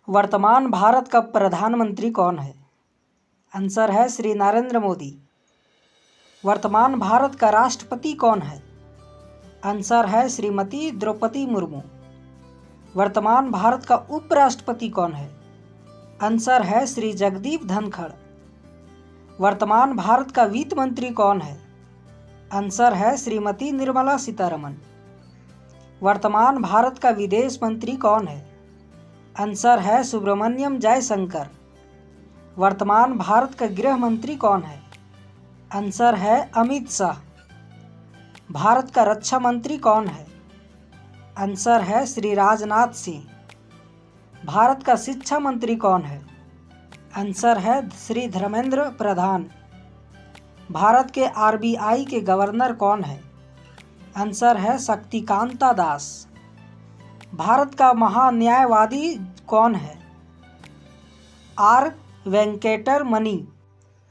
वर्तमान भारत का प्रधानमंत्री कौन है? आंसर है श्री नरेंद्र मोदी। वर्तमान भारत का राष्ट्रपति कौन है? आंसर है श्रीमती द्रौपदी मुर्मू। वर्तमान भारत का उपराष्ट्रपति कौन है? आंसर है श्री जगदीप धनखड़। वर्तमान भारत का वित्त मंत्री कौन है? आंसर है श्रीमती निर्मला सीतारमण। वर्तमान भारत का विदेश मंत्री कौन है? आंसर है सुब्रमण्यम जयशंकर। वर्तमान भारत का गृह मंत्री कौन है? आंसर है अमित शाह। भारत का रक्षा मंत्री कौन है? आंसर है श्री राजनाथ सिंह। भारत का शिक्षा मंत्री कौन है? आंसर है श्री धर्मेंद्र प्रधान। भारत के आरबीआई के गवर्नर कौन है? आंसर है शक्तिकांता दास। भारत का महान्यायवादी कौन है? आर वेंकटरमणि।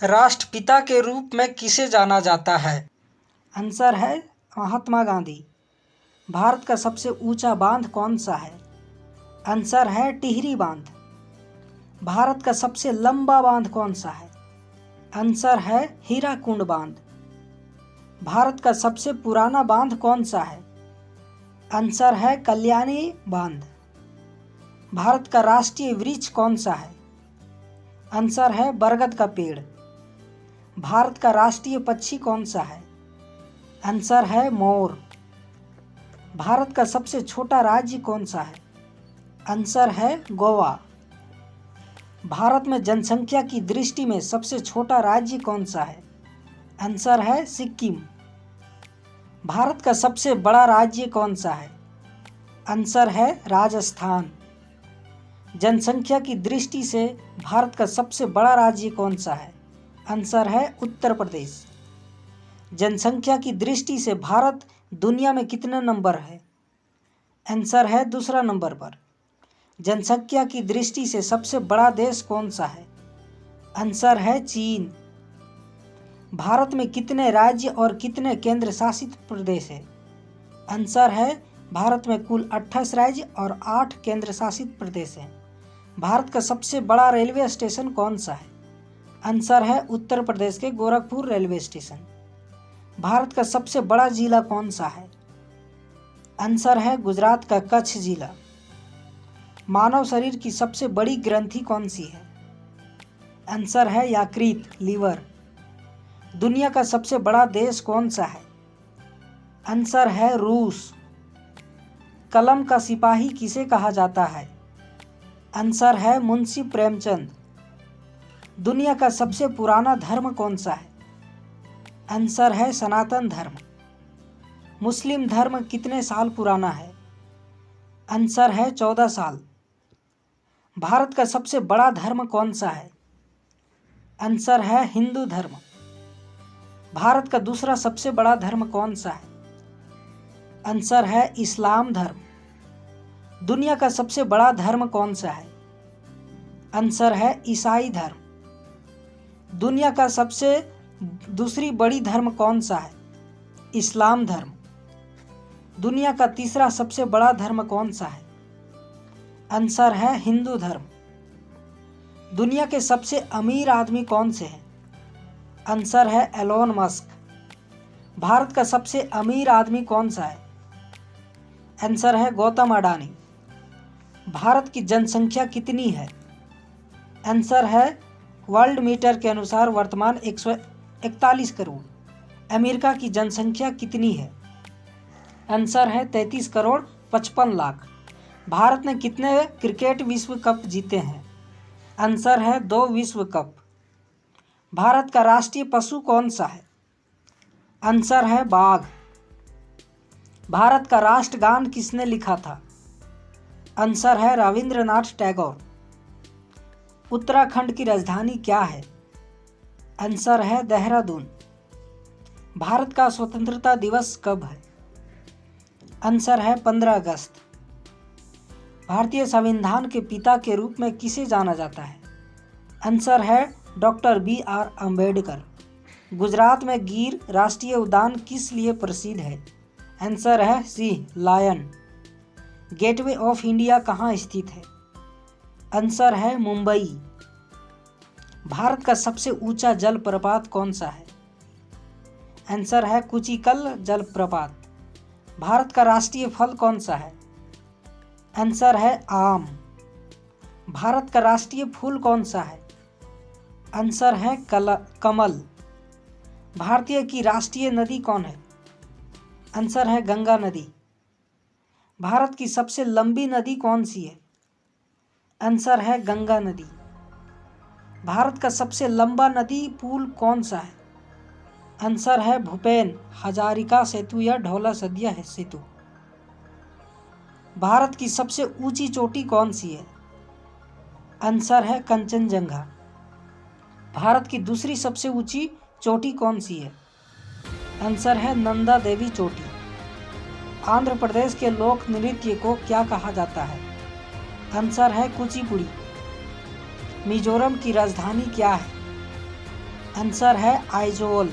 राष्ट्रपिता के रूप में किसे जाना जाता है? आंसर है महात्मा गांधी। भारत का सबसे ऊंचा बांध कौन सा है? आंसर है टिहरी बांध। भारत का सबसे लंबा बांध कौन सा है? आंसर है हीराकुंड बांध। भारत का सबसे पुराना बांध कौन सा है? आंसर है कल्याणी बांध। भारत का राष्ट्रीय वृक्ष कौन सा है? आंसर है बरगद का पेड़। भारत का राष्ट्रीय पक्षी कौन सा है? आंसर है मोर। भारत का सबसे छोटा राज्य कौन सा है? आंसर है गोवा। भारत में जनसंख्या की दृष्टि में सबसे छोटा राज्य कौन सा है? आंसर है सिक्किम। भारत का सबसे बड़ा राज्य कौन सा है? आंसर है राजस्थान। जनसंख्या की दृष्टि से भारत का सबसे बड़ा राज्य कौन सा है? आंसर है उत्तर प्रदेश। जनसंख्या की दृष्टि से भारत दुनिया में कितने नंबर है? आंसर है दूसरा नंबर पर। जनसंख्या की दृष्टि से सबसे बड़ा देश कौन सा है? आंसर है चीन। भारत में कितने राज्य और कितने केंद्र शासित प्रदेश है? आंसर है भारत में कुल 28 राज्य और 8 केंद्र शासित प्रदेश हैं। भारत का सबसे बड़ा रेलवे स्टेशन कौन सा है? आंसर है उत्तर प्रदेश के गोरखपुर रेलवे स्टेशन। भारत का सबसे बड़ा जिला कौन सा है? आंसर है गुजरात का कच्छ जिला। मानव शरीर की सबसे बड़ी ग्रंथि कौन सी है? आंसर है यकृत, लीवर। दुनिया का सबसे बड़ा देश कौन सा है? आंसर है रूस। कलम का सिपाही किसे कहा जाता है? आंसर है मुंशी प्रेमचंद। दुनिया का सबसे पुराना धर्म कौन सा है? आंसर है सनातन धर्म। मुस्लिम धर्म कितने साल पुराना है? आंसर है 14 साल। भारत का सबसे बड़ा धर्म कौन सा है? आंसर है हिंदू धर्म। भारत का दूसरा सबसे बड़ा धर्म कौन सा है? आंसर है इस्लाम धर्म। दुनिया का सबसे बड़ा धर्म कौन सा है? आंसर है ईसाई धर्म। दुनिया का सबसे दूसरी बड़ी धर्म कौन सा है? इस्लाम धर्म। दुनिया का तीसरा सबसे बड़ा धर्म कौन सा है? आंसर है हिंदू धर्म। दुनिया के सबसे अमीर आदमी कौन से हैं? आंसर है एलोन मस्क। भारत का सबसे अमीर आदमी कौन सा है? आंसर है गौतम अडानी। भारत की जनसंख्या कितनी है? आंसर है वर्ल्ड मीटर के अनुसार वर्तमान 141 करोड़। अमेरिका की जनसंख्या कितनी है? आंसर है 33 करोड़ 55 लाख। भारत ने कितने क्रिकेट विश्व कप जीते हैं? आंसर है 2 विश्व कप। भारत का राष्ट्रीय पशु कौन सा है? आंसर है बाघ। भारत का राष्ट्रगान किसने लिखा था? आंसर है रविंद्रनाथ टैगोर। उत्तराखंड की राजधानी क्या है? आंसर है देहरादून। भारत का स्वतंत्रता दिवस कब है? आंसर है 15 अगस्त। भारतीय संविधान के पिता के रूप में किसे जाना जाता है? आंसर है डॉक्टर BR अम्बेडकर। गुजरात में गिर राष्ट्रीय उद्यान किस लिए प्रसिद्ध है? आंसर है सिंह, लायन। गेटवे ऑफ इंडिया कहाँ स्थित है? आंसर है मुंबई। भारत का सबसे ऊंचा जलप्रपात कौन सा है? आंसर है कुचिकल जलप्रपात। भारत का राष्ट्रीय फल कौन सा है? आंसर है आम। भारत का राष्ट्रीय फूल कौन सा है? आंसर है कमल। भारतीय की राष्ट्रीय नदी कौन है? आंसर है गंगा नदी। भारत की सबसे लंबी नदी कौन सी है? आंसर है गंगा नदी। भारत का सबसे लंबा नदी पुल कौन सा है? आंसर है भूपेन हजारिका सेतु या ढोला सदिया सेतु। भारत की सबसे ऊंची चोटी कौन सी है? आंसर है कंचनजंगा। भारत की दूसरी सबसे ऊंची चोटी कौन सी है? आंसर है नंदा देवी चोटी। आंध्र प्रदेश के लोक नृत्य को क्या कहा जाता है? आंसर है कुचिपुड़ी। मिजोरम की राजधानी क्या है? आंसर है आइजोल।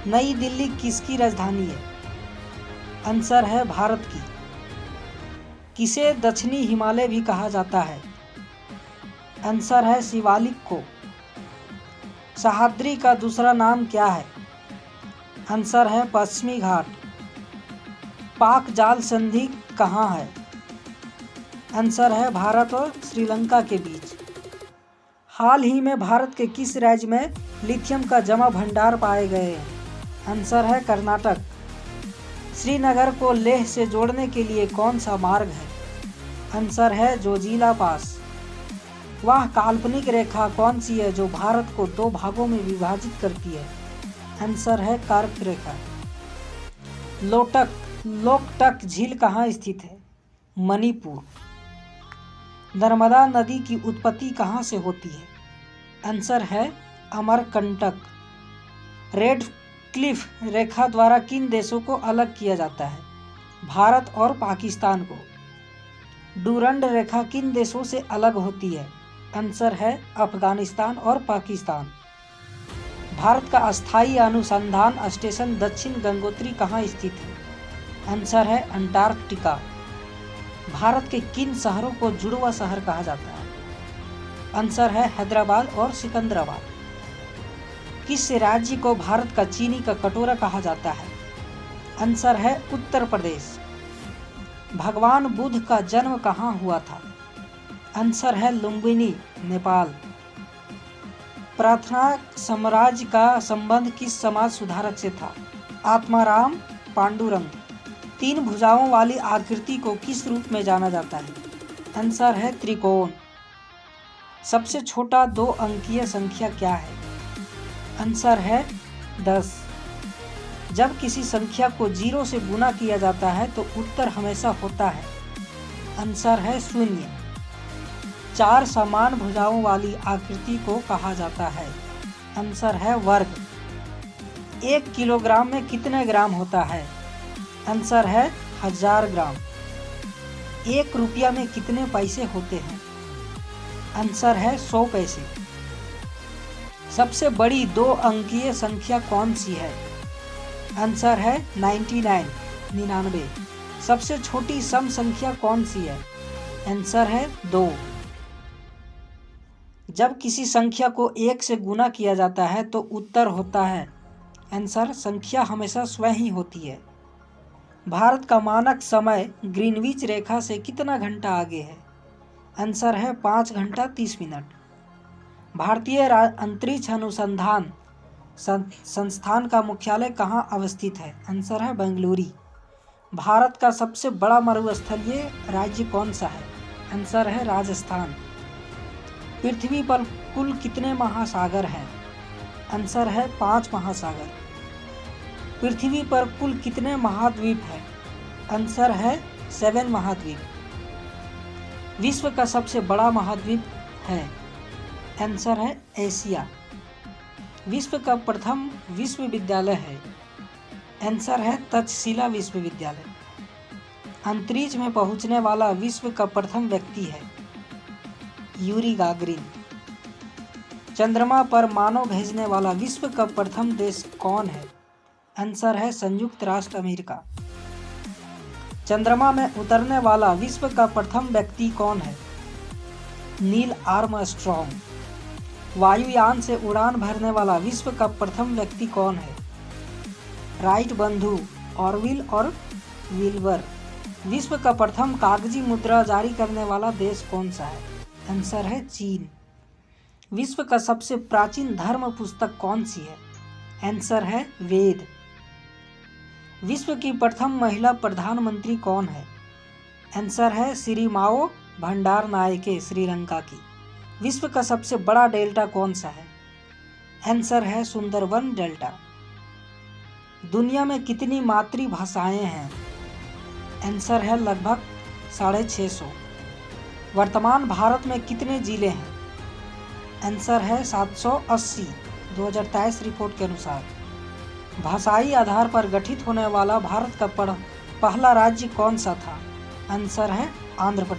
नई दिल्ली किसकी राजधानी है? आंसर है भारत की। किसे दक्षिणी हिमालय भी कहा जाता है? आंसर है शिवालिक को। सह्याद्री का दूसरा नाम क्या है? आंसर है पश्चिमी घाट। पाक जाल संधि कहाँ है? आंसर है भारत और श्रीलंका के बीच। हाल ही में भारत के किस राज्य में लिथियम का जमा भंडार पाए गए हैं? आंसर है कर्नाटक। श्रीनगर को लेह से जोड़ने के लिए कौन सा मार्ग है? आंसर है जोजिला पास। वह काल्पनिक रेखा कौन सी है जो भारत को दो भागों में विभाजित करती है? आंसर है कर्क रेखा। लोकटक झील कहाँ स्थित है? मणिपुर। नर्मदा नदी की उत्पत्ति कहाँ से होती है? आंसर है अमरकंटक। रेड क्लिफ रेखा द्वारा किन देशों को अलग किया जाता है? भारत और पाकिस्तान को। डूरंड रेखा किन देशों से अलग होती है? आंसर है अफगानिस्तान और पाकिस्तान। भारत का अस्थायी अनुसंधान स्टेशन दक्षिण गंगोत्री कहाँ स्थित है? आंसर है अंटार्कटिका। भारत के किन शहरों को जुड़वा शहर कहा जाता है? आंसर है हैदराबाद और सिकंदराबाद। किस राज्य को भारत का चीनी का कटोरा कहा जाता है? आंसर है उत्तर प्रदेश। भगवान बुद्ध का जन्म कहाँ हुआ था? आंसर है लुम्बिनी, नेपाल। प्रार्थना साम्राज्य का संबंध किस समाज सुधारक से था? आत्माराम पांडुरंग। तीन भुजाओं वाली आकृति को किस रूप में जाना जाता है? आंसर है त्रिकोण। सबसे छोटा 2 अंकीय संख्या क्या है? आंसर है 10। जब किसी संख्या को 0 से गुणा किया जाता है तो उत्तर हमेशा होता है। आंसर है 0। 4 समान भुजाओं वाली आकृति को कहा जाता है? आंसर है वर्ग। 1 किलोग्राम में कितने ग्राम होता है? आंसर है 1000 ग्राम। 1 रुपया में कितने पैसे होते हैं? आंसर है 100 पैसे। सबसे बड़ी 2 अंकीय संख्या कौन सी है? आंसर है 99। सबसे छोटी सम संख्या कौन सी है? आंसर है 2। जब किसी संख्या को 1 से गुणा किया जाता है तो उत्तर होता है? आंसर संख्या हमेशा स्वयं ही होती है। भारत का मानक समय ग्रीनविच रेखा से कितना घंटा आगे है? आंसर है 5 घंटा 30 मिनट। भारतीय अंतरिक्ष अनुसंधान संस्थान का मुख्यालय कहाँ अवस्थित है? आंसर है बेंगलुरु। भारत का सबसे बड़ा मरुस्थलीय राज्य कौन सा है? आंसर है राजस्थान। पृथ्वी पर कुल कितने महासागर हैं? आंसर है 5 महासागर। पृथ्वी पर कुल कितने महाद्वीप हैं? आंसर है 7 महाद्वीप। विश्व का सबसे बड़ा महाद्वीप है? आंसर है एशिया। विश्व का प्रथम विश्वविद्यालय है? आंसर है तक्षशिला विश्वविद्यालय। अंतरिक्ष में पहुंचने वाला विश्व का प्रथम व्यक्ति है? Yuri Gagarin. चंद्रमा पर मानव भेजने वाला विश्व का प्रथम देश कौन है? आंसर है संयुक्त राष्ट्र अमेरिका। चंद्रमा में उतरने वाला विश्व का प्रथम व्यक्ति कौन है? Neil Armstrong. वायुयान से उड़ान भरने वाला विश्व का प्रथम व्यक्ति कौन है? राइट बंधु ऑरविल और विल्बर। विश्व का प्रथम कागजी मुद्रा जारी करने वाला देश कौन सा है? आंसर है चीन। विश्व का सबसे प्राचीन धर्म पुस्तक कौन सी है? आंसर है वेद। विश्व की प्रथम महिला प्रधानमंत्री कौन है? आंसर है श्री माओ भंडारनायके, श्रीलंका की। विश्व का सबसे बड़ा डेल्टा कौन सा है? आंसर है सुंदरबन डेल्टा। दुनिया में कितनी मातृभाषाएं हैं? आंसर है लगभग 650। वर्तमान भारत में कितने जिले हैं? आंसर है 780 2023 रिपोर्ट के अनुसार। भाषाई आधार पर गठित होने वाला भारत का पहला राज्य कौन सा था? आंसर है आंध्र प्रदेश।